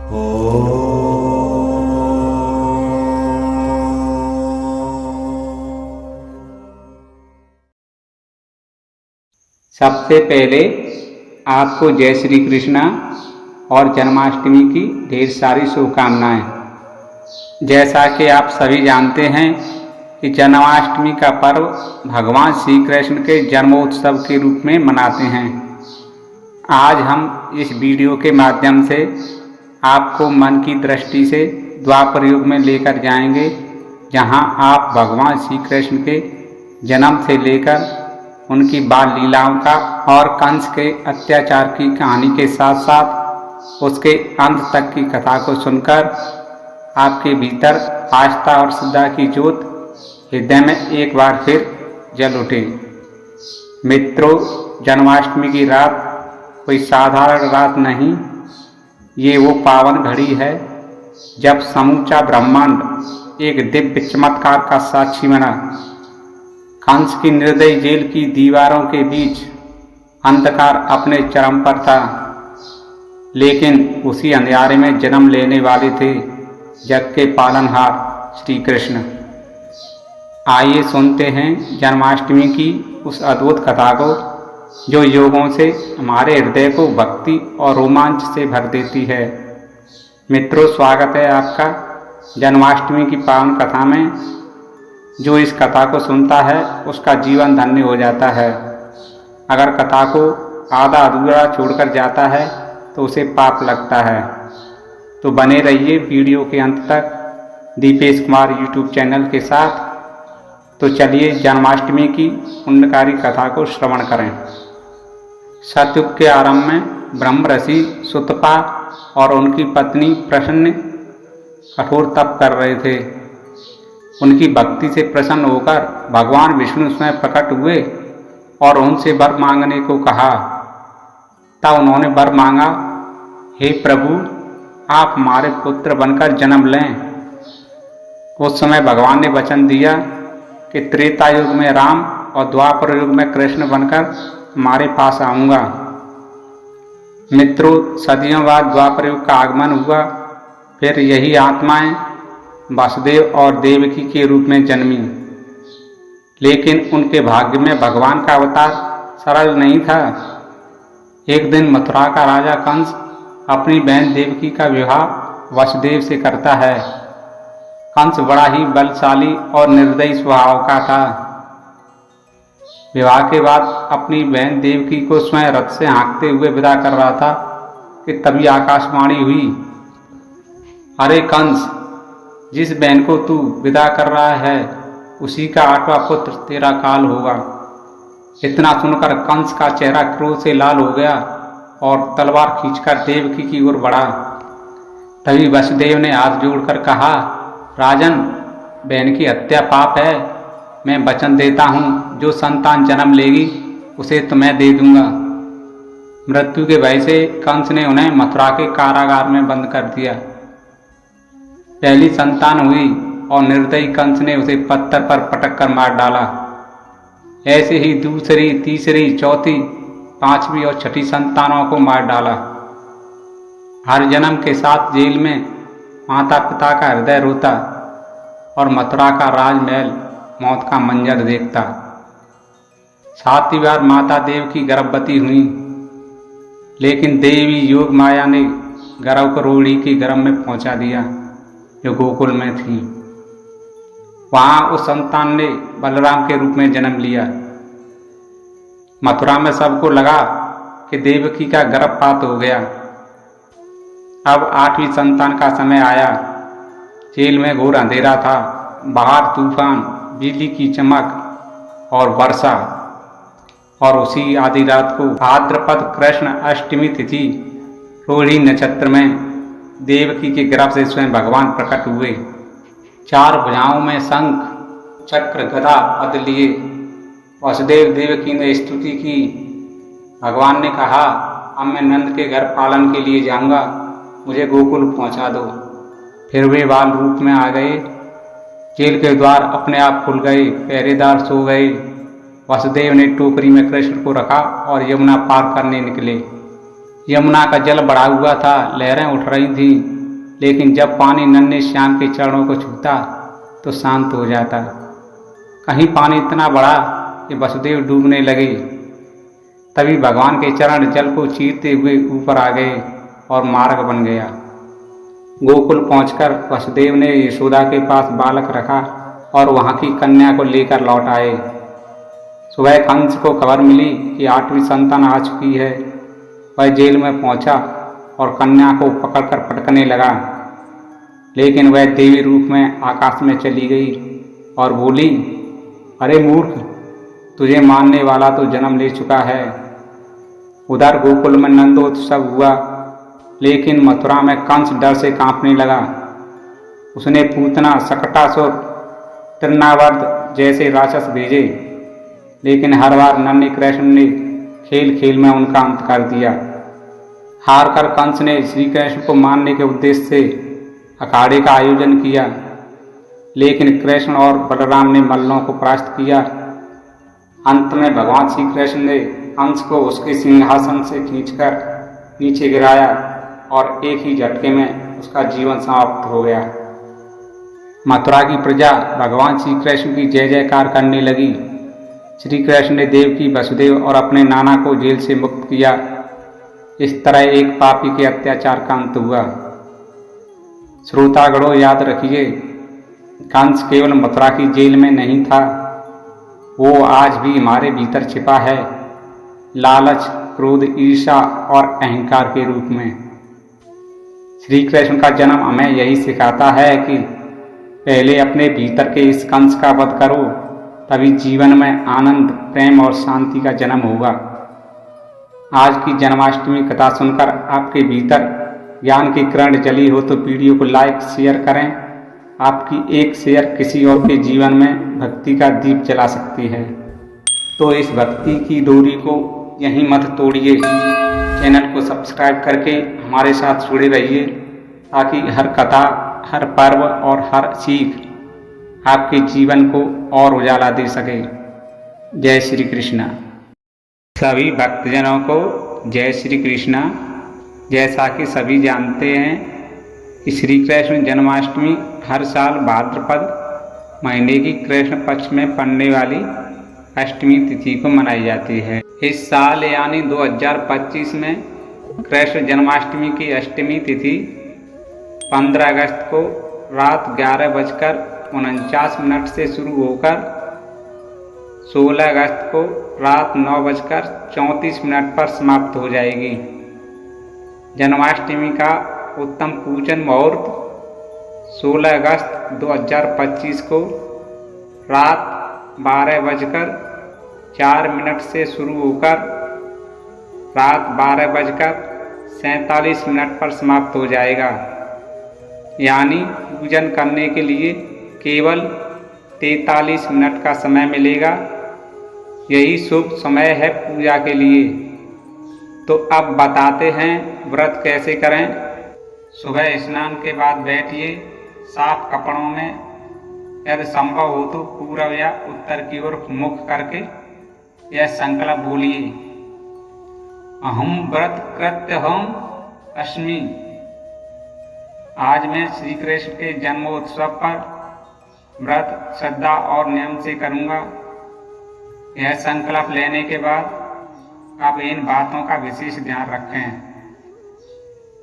सबसे पहले आपको जय श्री कृष्णा और जन्माष्टमी की ढेर सारी शुभकामनाएं। जैसा कि आप सभी जानते हैं कि जन्माष्टमी का पर्व भगवान श्री कृष्ण के जन्मोत्सव के रूप में मनाते हैं। आज हम इस वीडियो के माध्यम से आपको मन की दृष्टि से द्वापर युग में लेकर जाएंगे, जहां आप भगवान श्री कृष्ण के जन्म से लेकर उनकी बाल लीलाओं का और कंस के अत्याचार की कहानी के साथ साथ उसके अंत तक की कथा को सुनकर आपके भीतर आस्था और श्रद्धा की ज्योत हृदय में एक बार फिर जल उठे। मित्रों, जन्माष्टमी की रात कोई साधारण रात नहीं, ये वो पावन घड़ी है जब समूचा ब्रह्मांड एक दिव्य चमत्कार का साक्षी बना। कंस की निर्दयी जेल की दीवारों के बीच अंधकार अपने चरम पर था, लेकिन उसी अंधियारे में जन्म लेने वाले थे जग के पालनहार श्री कृष्ण। आइए सुनते हैं जन्माष्टमी की उस अद्भुत कथा को, जो युगों से हमारे हृदय को भक्ति और रोमांच से भर देती है। मित्रों, स्वागत है आपका जन्माष्टमी की पावन कथा में। जो इस कथा को सुनता है उसका जीवन धन्य हो जाता है। अगर कथा को आधा अधूरा छोड़कर जाता है तो उसे पाप लगता है। तो बने रहिए वीडियो के अंत तक दीपेश कुमार यूट्यूब चैनल के साथ। तो चलिए जन्माष्टमी की पुण्यकारी कथा को श्रवण करें। सतयुग के आरंभ में ब्रह्म ऋषि सुतपा और उनकी पत्नी प्रसन्न कठोर तप कर रहे थे। उनकी भक्ति से प्रसन्न होकर भगवान विष्णु स्वयं प्रकट हुए और उनसे वर मांगने को कहा। तब उन्होंने वर मांगा, हे प्रभु, आप हमारे पुत्र बनकर जन्म लें। उस समय भगवान ने वचन दिया कि त्रेता युग में राम और द्वापर युग में कृष्ण बनकर हमारे पास आऊँगा। मित्रों, सदियों बाद द्वापर युग का आगमन हुआ। फिर यही आत्माएं वासुदेव और देवकी के रूप में जन्मी, लेकिन उनके भाग्य में भगवान का अवतार सरल नहीं था। एक दिन मथुरा का राजा कंस अपनी बहन देवकी का विवाह वासुदेव से करता है। कंस बड़ा ही बलशाली और निर्दयी स्वभाव का था। विवाह के बाद अपनी बहन देवकी को स्वयं रथ से हाँकते हुए विदा कर रहा था कि तभी आकाशवाणी हुई, अरे कंस, जिस बहन को तू विदा कर रहा है उसी का 8वां पुत्र तेरा काल होगा। इतना सुनकर कंस का चेहरा क्रोध से लाल हो गया और तलवार खींचकर देवकी की ओर बढ़ा। तभी वसुदेव ने हाथ जोड़कर कहा, राजन, बहन की हत्या पाप है। मैं वचन देता हूँ, जो संतान जन्म लेगी उसे तुम्हें दे दूंगा। मृत्यु के भय से कंस ने उन्हें मथुरा के कारागार में बंद कर दिया। पहली संतान हुई और निर्दयी कंस ने उसे पत्थर पर पटक कर मार डाला। ऐसे ही दूसरी, तीसरी, चौथी, 5वीं और 6ठी संतानों को मार डाला। हर जन्म के साथ जेल में माता पिता का हृदय रोता और मथुरा का राजमहल मौत का मंजर देखता। 7वीं बार माता देवकी गर्भवती हुई, लेकिन देवी योग माया ने गर्भ को रोड़ी के गर्भ में पहुंचा दिया जो गोकुल में थी। वहां उस संतान ने बलराम के रूप में जन्म लिया। मथुरा में सबको लगा कि देवकी का गर्भपात हो गया। अब 8वीं संतान का समय आया। जेल में घोर अंधेरा था। बाहर तूफान, बिजली की चमक और वर्षा। और उसी आधी रात को भाद्रपद कृष्ण अष्टमी तिथि रोहिणी नक्षत्र में देवकी के गर्भ से स्वयं भगवान प्रकट हुए। 4 भुजाओं में शंख, चक्र, गदा पद लिए वासुदेव देवकी ने स्तुति की। भगवान ने कहा, अब मैं नंद के घर पालन के लिए जाऊंगा, मुझे गोकुल पहुंचा दो। फिर वे बाल रूप में आ गए। जेल के द्वार अपने आप खुल गए, पहरेदार सो गए। वासुदेव ने टोकरी में कृष्ण को रखा और यमुना पार करने निकले। यमुना का जल बढ़ा हुआ था, लहरें उठ रही थीं। लेकिन जब पानी नन्हे श्याम के चरणों को छूता तो शांत हो जाता। कहीं पानी इतना बढ़ा कि वसुदेव डूबने लगे। तभी भगवान के चरण जल को चीरते हुए ऊपर आ गए और मार्ग बन गया। गोकुल पहुंचकर वसुदेव ने यशोदा के पास बालक रखा और वहां की कन्या को लेकर लौट आए। सुबह कंस को खबर मिली कि 8वीं संतान आ चुकी है। वह जेल में पहुंचा और कन्या को पकड़कर पटकने लगा, लेकिन वह देवी रूप में आकाश में चली गई और बोली, अरे मूर्ख, तुझे मानने वाला तो जन्म ले चुका है। उधर गोकुल में नंदोत्सव हुआ, लेकिन मथुरा में कंस डर से कांपने लगा। उसने पूतना, शकटासुर, तृणावर्त जैसे राक्षस भेजे, लेकिन हर बार नन्हे कृष्ण ने खेल खेल में उनका अंत कर दिया। हार कर कंस ने श्री कृष्ण को मारने के उद्देश्य से अखाड़े का आयोजन किया, लेकिन कृष्ण और बलराम ने मल्लों को परास्त किया। अंत में भगवान श्री कृष्ण ने कंस को उसके सिंहासन से खींचकर नीचे गिराया और एक ही झटके में उसका जीवन समाप्त हो गया। मथुरा की प्रजा भगवान श्री कृष्ण की जय जयकार करने लगी। श्री कृष्ण ने देवकी, वसुदेव और अपने नाना को जेल से मुक्त किया। इस तरह एक पापी के अत्याचार का अंत हुआ। श्रोतागणों, याद रखिए, कंस केवल मथुरा की जेल में नहीं था, वो आज भी हमारे भीतर छिपा है, लालच, क्रोध, ईर्ष्या और अहंकार के रूप में। श्री कृष्ण का जन्म हमें यही सिखाता है कि पहले अपने भीतर के इस कंस का वध करो, तभी जीवन में आनंद, प्रेम और शांति का जन्म होगा। आज की जन्माष्टमी कथा सुनकर आपके भीतर ज्ञान की किरण जली हो तो वीडियो को लाइक, शेयर करें। आपकी एक शेयर किसी और के जीवन में भक्ति का दीप जला सकती है। तो इस भक्ति की डोरी को यहीं मत तोड़िए। चैनल को सब्सक्राइब करके हमारे साथ जुड़े रहिए, ताकि हर कथा, हर पर्व और हर सीख आपके जीवन को और उजाला दे सके। जय श्री कृष्णा। सभी भक्तजनों को जय श्री कृष्णा। जैसा कि सभी जानते हैं, श्री कृष्ण जन्माष्टमी हर साल भाद्रपद महीने की कृष्ण पक्ष में पड़ने वाली अष्टमी तिथि को मनाई जाती है। इस साल यानी 2025 में कृष्ण जन्माष्टमी की अष्टमी तिथि 15 अगस्त को रात 11:49 से शुरू होकर 16 अगस्त को रात 9:34 पर समाप्त हो जाएगी। जन्माष्टमी का उत्तम पूजन मुहूर्त 16 अगस्त 2025 को रात 12:04 से शुरू होकर रात 12:47 पर समाप्त हो जाएगा। यानी पूजन करने के लिए केवल 43 मिनट का समय मिलेगा। यही शुभ समय है पूजा के लिए। तो अब बताते हैं व्रत कैसे करें। सुबह स्नान के बाद बैठिए साफ कपड़ों में, यदि संभव हो तो पूर्व या उत्तर की ओर मुख करके यह संकल्प बोलिए, अहम व्रत कृत्य हम अस्मि। आज मैं श्री कृष्ण के जन्मोत्सव पर व्रत श्रद्धा और नियम से करूंगा। यह संकल्प लेने के बाद आप इन बातों का विशेष ध्यान रखें।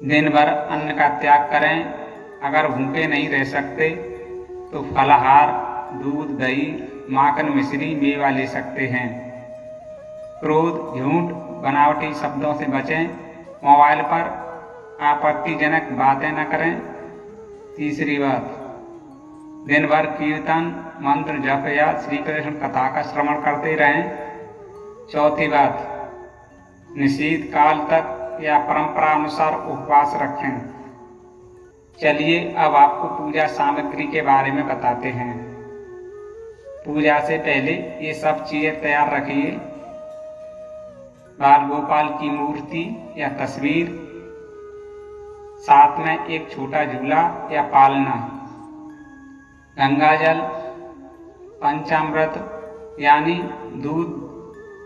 दिन भर अन्न का त्याग करें। अगर भूखे नहीं रह सकते तो फलाहार, दूध, दही, माखन, मिश्री, मेवा ले सकते हैं। क्रोध, झूठ, बनावटी शब्दों से बचें। मोबाइल पर आपत्तिजनक बातें न करें। तीसरी बात, दिन भर कीर्तन, मंत्र, जप या श्री कृष्ण कथा का श्रवण करते रहें। चौथी बात, निश्चित काल तक या परंपरा अनुसार उपवास रखें। चलिए अब आपको पूजा सामग्री के बारे में बताते हैं। पूजा से पहले ये सब चीजें तैयार रखिए। बाल गोपाल की मूर्ति या तस्वीर, साथ में एक छोटा झूला या पालना, गंगा जल, पंचामृत यानी दूध,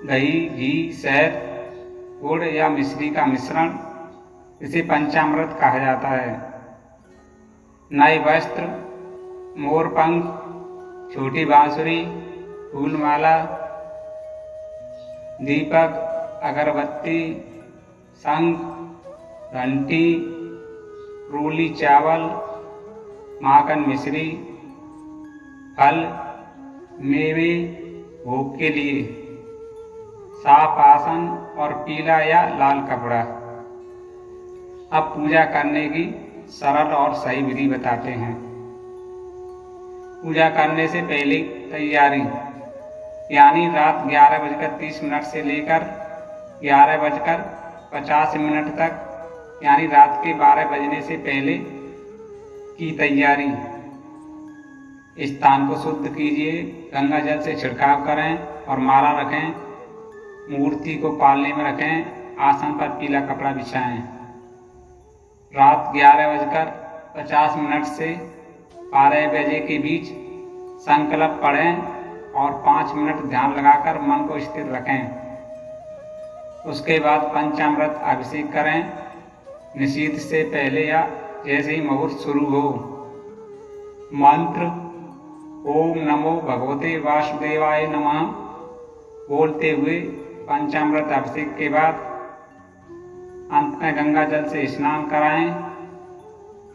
दही, घी, शहद, गुड़ या मिश्री का मिश्रण, इसे पंचामृत कहा जाता है। नए वस्त्र, मोरपंख, छोटी बांसुरी, फूलमाला, दीपक, अगरबत्ती, शंख, घंटी, रूली चावल, माखन मिश्री, फल, मेवे भोग के लिए, साफ आसन और पीला या लाल कपड़ा। अब पूजा करने की सरल और सही विधि बताते हैं। पूजा करने से पहले तैयारी, यानी रात 11:30 से लेकर 11:50 तक, यानी रात के 12 बजने से पहले की तैयारी। स्थान को शुद्ध कीजिए, गंगा जल से छिड़काव करें और माला रखें। मूर्ति को पालने में रखें, आसन पर पीला कपड़ा बिछाएं। रात 11:50 से 12 बजे के बीच संकल्प पढ़ें और 5 मिनट ध्यान लगाकर मन को स्थिर रखें। उसके बाद पंचामृत अभिषेक करें। निशीथ से पहले या जैसे ही मुहूर्त शुरू हो, मंत्र ओम नमो भगवते वासुदेवाय नमः बोलते हुए पंचामृत अभिषेक के बाद अंत में गंगा जल से स्नान कराएं।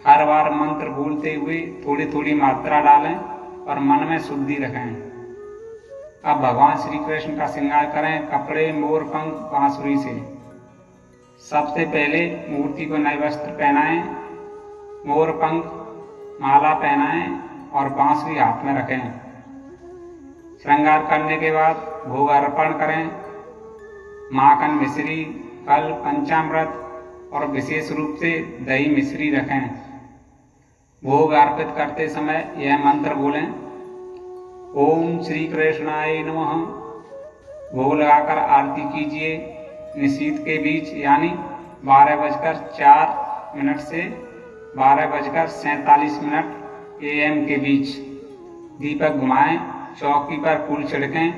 हर बार मंत्र बोलते हुए थोड़ी थोड़ी मात्रा डालें और मन में शुद्धि रखें। अब भगवान श्री कृष्ण का श्रृंगार करें कपड़े, मोर, पंख, बांसुरी से। सबसे पहले मूर्ति को नए वस्त्र पहनाएं, मोर पंख, माला पहनाएं और बांसुरी हाथ में रखें। श्रृंगार करने के बाद भोग अर्पण करें। माखन मिश्री, फल, पंचामृत और विशेष रूप से दही मिश्री रखें। भोग अर्पित करते समय यह मंत्र बोलें, ओम श्री कृष्णाय नमः। भोग लगाकर आरती कीजिए। निशीथ के बीच यानी 12:04 से 12:47 AM के बीच दीपक घुमाएं, चौकी पर फूल छिड़कें,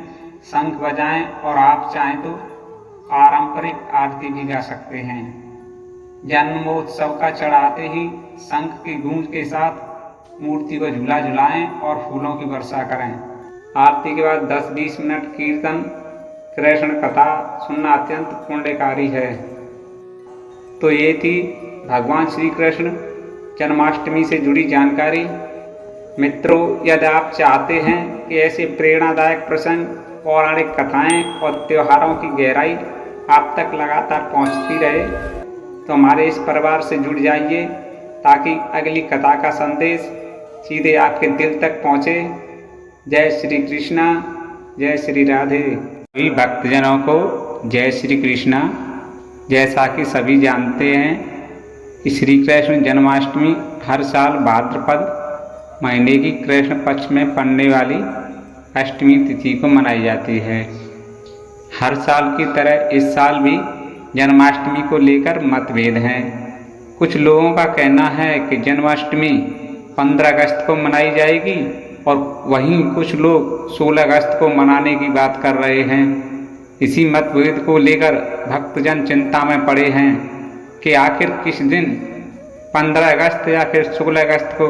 शंख बजाएं और आप चाहें तो पारंपरिक आरती भी गा सकते हैं। जन्मोत्सव का चढ़ाते ही शंख की गूंज के साथ मूर्ति को झूला झुलाएं और फूलों की वर्षा करें। आरती के बाद 10-20 मिनट कीर्तन, कृष्ण कथा सुनना अत्यंत पुण्यकारी है। तो ये थी भगवान श्री कृष्ण जन्माष्टमी से जुड़ी जानकारी। मित्रों, यदि आप चाहते हैं कि ऐसे प्रेरणादायक प्रसंग, पौराणिक कथाएं और त्योहारों की गहराई आप तक लगातार पहुंचती रहे, तो हमारे इस परिवार से जुड़ जाइए ताकि अगली कथा का संदेश सीधे आपके दिल तक पहुंचे। जय श्री कृष्णा, जय श्री राधे। सभी भक्तजनों को जय श्री कृष्णा। जैसा कि सभी जानते हैं, श्री कृष्ण जन्माष्टमी हर साल भाद्रपद महीने की कृष्ण पक्ष में पड़ने वाली अष्टमी तिथि को मनाई जाती है। हर साल की तरह इस साल भी जन्माष्टमी को लेकर मतभेद हैं। कुछ लोगों का कहना है कि जन्माष्टमी 15 अगस्त को मनाई जाएगी और वहीं कुछ लोग 16 अगस्त को मनाने की बात कर रहे हैं। इसी मतभेद को लेकर भक्तजन चिंता में पड़े हैं कि आखिर किस दिन 15 अगस्त या फिर 16 अगस्त को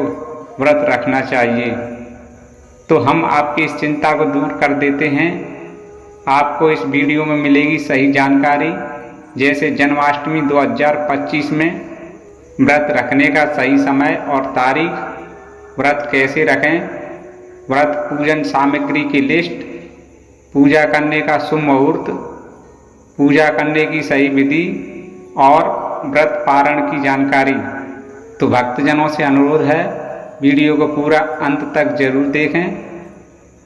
व्रत रखना चाहिए। तो हम आपकी इस चिंता को दूर कर देते हैं। आपको इस वीडियो में मिलेगी सही जानकारी, जैसे जन्माष्टमी 2025 में व्रत रखने का सही समय और तारीख, व्रत कैसे रखें, व्रत पूजन सामग्री की लिस्ट, पूजा करने का शुभ मुहूर्त, पूजा करने की सही विधि और व्रत पारण की जानकारी। तो भक्तजनों से अनुरोध है, वीडियो को पूरा अंत तक जरूर देखें,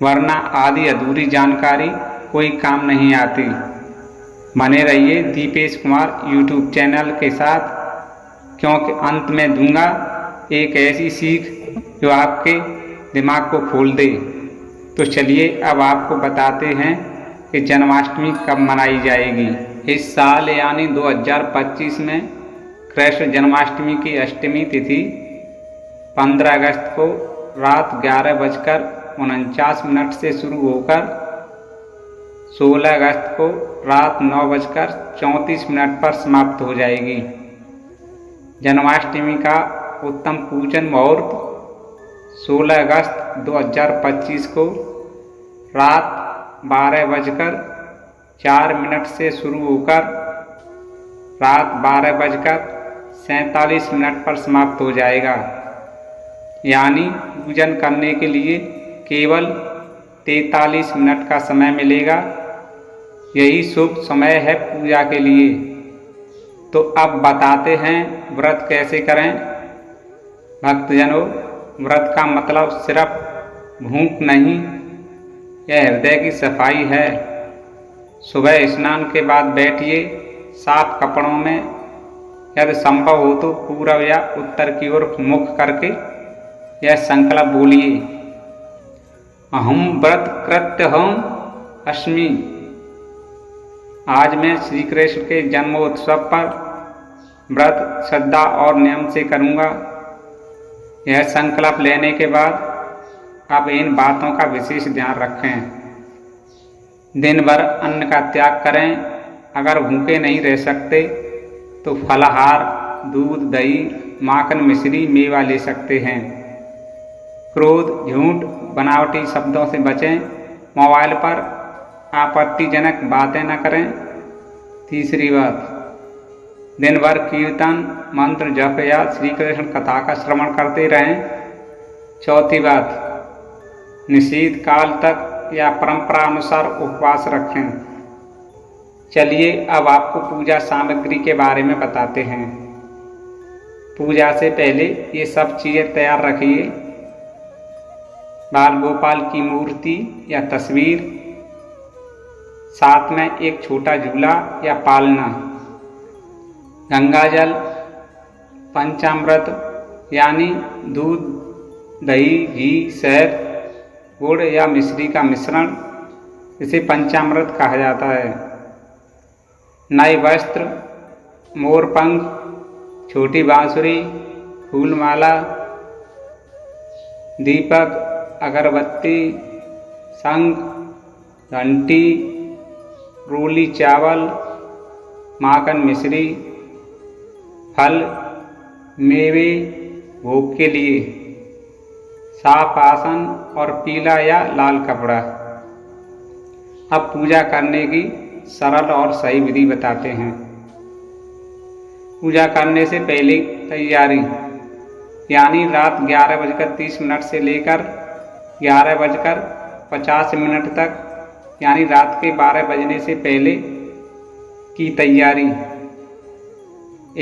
वरना आधी अधूरी जानकारी कोई काम नहीं आती। बने रहिए दीपेश कुमार यूट्यूब चैनल के साथ, क्योंकि अंत में दूंगा एक ऐसी सीख जो आपके दिमाग को खोल दे। तो चलिए अब आपको बताते हैं कि जन्माष्टमी कब मनाई जाएगी। इस साल यानी 2025 में कृष्ण जन्माष्टमी की अष्टमी तिथि 15 अगस्त को रात 11:49 से शुरू होकर 16 अगस्त को रात 9:34 पर समाप्त हो जाएगी। जन्माष्टमी का उत्तम पूजन मुहूर्त 16 अगस्त 2025 को रात 12:04 से शुरू होकर रात 12:47 पर समाप्त हो जाएगा। यानी पूजन करने के लिए केवल 43 मिनट का समय मिलेगा। यही शुभ समय है पूजा के लिए। तो अब बताते हैं व्रत कैसे करें। भक्तजनों, व्रत का मतलब सिर्फ भूख नहीं, यह हृदय की सफाई है। सुबह स्नान के बाद बैठिए साफ कपड़ों में, यदि संभव हो तो पूर्व या उत्तर की ओर मुख करके यह संकल्प बोलिए, अहम व्रत कृत्य हम अस्मि। आज मैं श्री कृष्ण के जन्मोत्सव पर व्रत श्रद्धा और नियम से करूँगा। यह संकल्प लेने के बाद अब इन बातों का विशेष ध्यान रखें। दिन भर अन्न का त्याग करें। अगर भूखे नहीं रह सकते तो फलाहार, दूध, दही, माखन, मिश्री, मेवा ले सकते हैं। क्रोध, झूठ, बनावटी शब्दों से बचें। मोबाइल पर आपत्तिजनक बातें न करें। तीसरी बात, दिन भर कीर्तन, मंत्र, जप या श्री कृष्ण कथा का श्रवण करते रहें। चौथी बात, निषिद्ध काल तक या परंपरा अनुसार उपवास रखें। चलिए अब आपको पूजा सामग्री के बारे में बताते हैं। पूजा से पहले ये सब चीज़ें तैयार रखिए। बाल गोपाल की मूर्ति या तस्वीर, साथ में एक छोटा झूला या पालना, गंगाजल, पंचामृत यानी दूध, दही, घी, शहद, गुड़ या मिश्री का मिश्रण, इसे पंचामृत कहा जाता है। नए वस्त्र, मोरपंख, छोटी बांसुरी, फूलमाला, दीपक, अगरबत्ती, शंख, घंटी, रोली चावल, माखन, मिश्री, फल, मेवे भोग के लिए, साफ आसन और पीला या लाल कपड़ा। अब पूजा करने की सरल और सही विधि बताते हैं। पूजा करने से पहले तैयारी, यानी रात 11:30 से लेकर 11:50 तक, यानी रात के 12 बजने से पहले की तैयारी।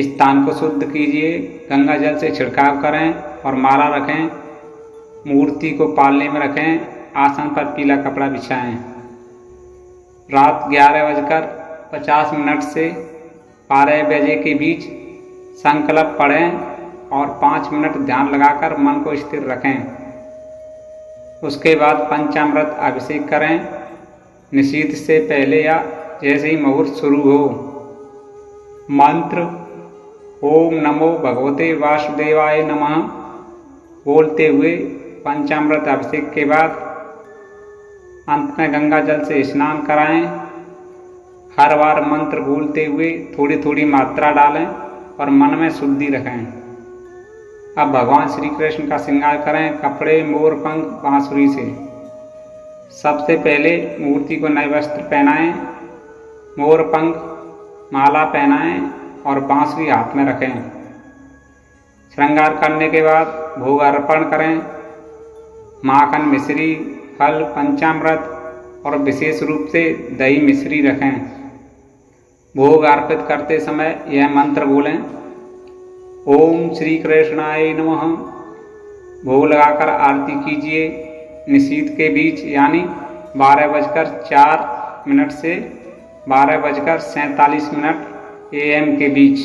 स्थान को शुद्ध कीजिए, गंगा जल से छिड़काव करें और माला रखें। मूर्ति को पालने में रखें। आसन पर पीला कपड़ा बिछाएं। रात 11:50 से 12 बजे के बीच संकल्प पढ़ें और 5 मिनट ध्यान लगाकर मन को स्थिर रखें। उसके बाद पंचामृत अभिषेक करें। निषिद्ध से पहले या जैसे ही मुहूर्त शुरू हो, मंत्र ओम नमो भगवते वासुदेवाय नमः बोलते हुए पंचामृत अभिषेक के बाद अंत में गंगा जल से स्नान कराएं। हर बार मंत्र बोलते हुए थोड़ी थोड़ी मात्रा डालें और मन में शुद्धि रखें। अब भगवान श्री कृष्ण का श्रृंगार करें कपड़े, मोर पंख, बांसुरी से। सबसे पहले मूर्ति को नए वस्त्र पहनाएं, मोर पंख, माला पहनाएं और बांसुरी हाथ में रखें। श्रृंगार करने के बाद भोग अर्पण करें। माखन, मिश्री, फल, पंचामृत और विशेष रूप से दही मिश्री रखें। भोग अर्पित करते समय यह मंत्र बोलें, ओम श्री कृष्णाय नमः। भोग लगाकर आरती कीजिए। निषिद्ध के बीच यानी 12:04 से 12:47 AM के बीच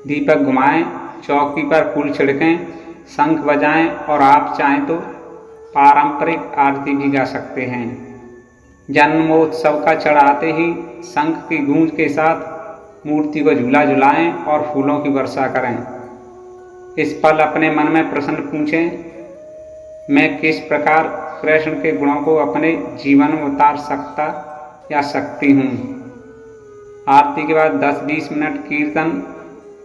दीपक घुमाएं, चौकी पर फूल छिड़कें, शंख बजाएं और आप चाहें तो पारंपरिक आरती भी गा सकते हैं। जन्मोत्सव का चढ़ाते ही शंख की गूंज के साथ मूर्ति को झूला झुलाएं और फूलों की वर्षा करें। इस पल अपने मन में प्रश्न पूछें, मैं किस प्रकार कृष्ण के गुणों को अपने जीवन में उतार सकता या सकती हूँ। आरती के बाद 10-20 मिनट कीर्तन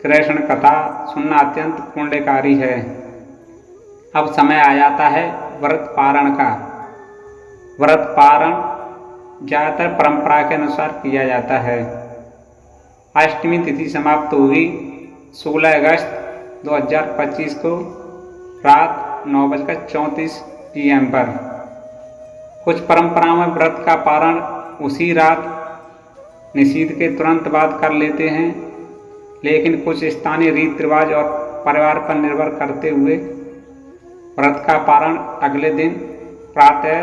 कृष्ण कथा सुनना अत्यंत पुण्यकारी है। अब समय आ जाता है व्रत पारण का। व्रत पारण ज़्यादातर परंपरा के अनुसार किया जाता है। अष्टमी तिथि समाप्त हुई 16 अगस्त 2025 को रात 9:34 PM पर। कुछ परंपराओं में व्रत का पारण उसी रात निषीध के तुरंत बाद कर लेते हैं, लेकिन कुछ स्थानीय रीति रिवाज और परिवार पर निर्भर करते हुए व्रत का पारण अगले दिन प्रातः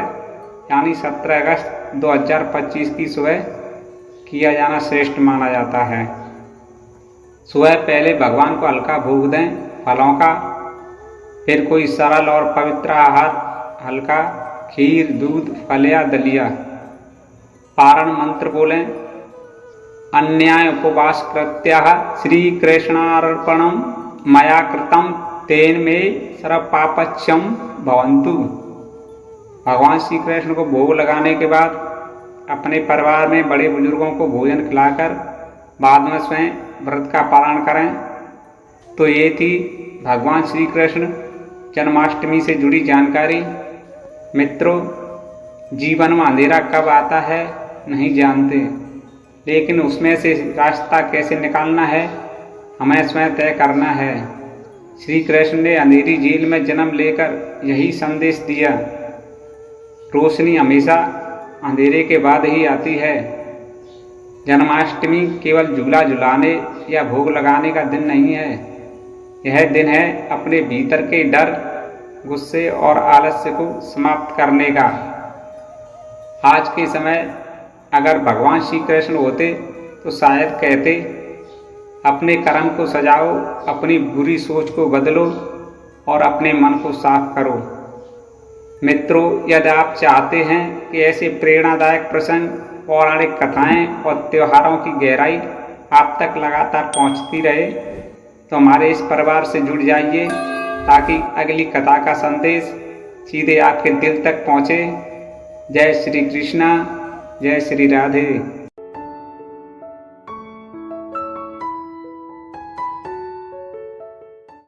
यानी 17 अगस्त 2025 की सुबह किया जाना श्रेष्ठ माना जाता है। सुबह पहले भगवान को हल्का भोग दें फलों का, फिर कोई सरल और पवित्र आहार, हल्का खीर, दूध, फल या दलिया। पारण मंत्र बोलें। अन्याय उपवास कृत्याः श्री कृष्णार्पणम मया कृतम तेन मे सर्वपापच्यम भवन्तु। भगवान श्री कृष्ण को भोग लगाने के बाद अपने परिवार में बड़े बुजुर्गों को भोजन खिलाकर बाद में स्वयं व्रत का पालन करें। तो ये थी भगवान श्री कृष्ण जन्माष्टमी से जुड़ी जानकारी। मित्रों, जीवन में अंधेरा कब आता है नहीं जानते, लेकिन उसमें से रास्ता कैसे निकालना है हमें स्वयं तय करना है। श्री कृष्ण ने अंधेरी झील में जन्म लेकर यही संदेश दिया। रोशनी हमेशा अंधेरे के बाद ही आती है। जन्माष्टमी केवल झूला झुलाने या भोग लगाने का दिन नहीं है। यह दिन है अपने भीतर के डर, गुस्से और आलस्य को समाप्त करने का। आज के समय अगर भगवान श्री कृष्ण होते तो शायद कहते, अपने कर्म को सजाओ, अपनी बुरी सोच को बदलो और अपने मन को साफ करो। मित्रों, यदि आप चाहते हैं कि ऐसे प्रेरणादायक प्रसंग, पौराणिक कथाएं और त्योहारों की गहराई आप तक लगातार पहुंचती रहे, तो हमारे इस परिवार से जुड़ जाइए ताकि अगली कथा का संदेश सीधे आपके दिल तक पहुंचे। जय श्री कृष्णा, जय श्री राधे।